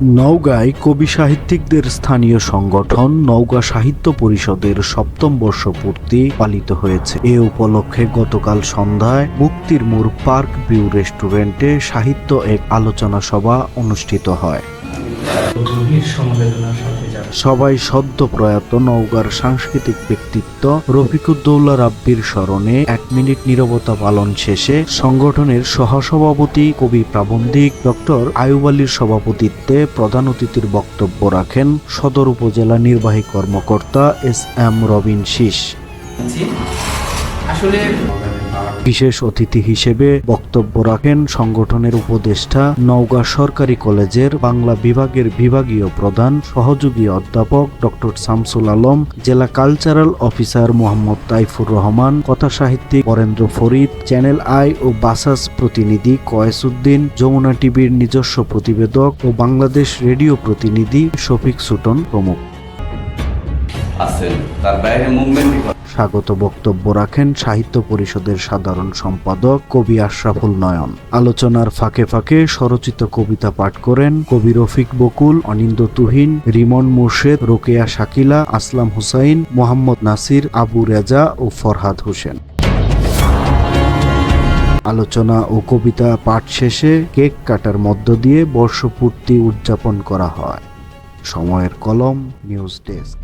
নওগাঁয় কবি সাহিত্যিকদের স্থানীয় সংগঠন নওগাঁ সাহিত্য পরিষদের ৭ম বর্ষপূর্তি পালিত হয়েছে। এ উপলক্ষে গতকাল সন্ধ্যায় মুক্তির মোড় পার্ক ভিউ রেস্টুরেন্টে সাহিত্য এক আলোচনা সভা অনুষ্ঠিত হয়। সবাই সদ্য প্রয়াত নওগাঁর সাংস্কৃতিক ব্যক্তিত্ব রফিকুদ্দৌলা রাব্বির স্মরণে ১ মিনিট নীরবতা পালন শেষে সংগঠনের সহসভাপতি কবি প্রাবন্ধিক ডক্টর আয়ুব আলীর সভাপতিত্বে প্রধান অতিথির বক্তব্য রাখেন সদর উপজেলা নির্বাহী কর্মকর্তা এস.এম. রবিন শীষ। বিশেষ অতিথি হিসেবে বক্তব্য রাখেন সংগঠনের উপদেষ্টা নওগাঁ সরকারি কলেজের বাংলা বিভাগের বিভাগীয় প্রধান সহযোগী অধ্যাপক ডক্টর শামসুল আলম, জেলা কালচারাল অফিসার মোহাম্মদ তাইফুর রহমান, কথাসাহিত্যিক বরেন্দ্র ফরিদ, চ্যানেল আই ও বাসাস প্রতিনিধি কয়েস উদ্দিন, যমুনা টিভির নিজস্ব প্রতিবেদক ও বাংলাদেশ রেডিও প্রতিনিধি শফিক সুটন প্রমুখ। স্বাগত বক্তব্য রাখেন সাহিত্য পরিষদের সাধারণ সম্পাদক কবি আশরাফুল নয়ন। আলোচনার ফাঁকে ফাঁকে স্বরচিত কবিতা পাঠ করেন কবি রফিক বকুল, অনিন্দ্য তুহিন, রিমন মুর্শেদ, রোকেয়া শাকিলা, আসলাম হুসাইন, মোহাম্মদ নাসির, আবু রেজা ও ফরহাদ হোসেন। আলোচনা ও কবিতা পাঠ শেষে কেক কাটার মধ্য দিয়ে বর্ষপূর্তি উদযাপন করা হয়। সময়ের কলম, নিউজ ডেস্ক।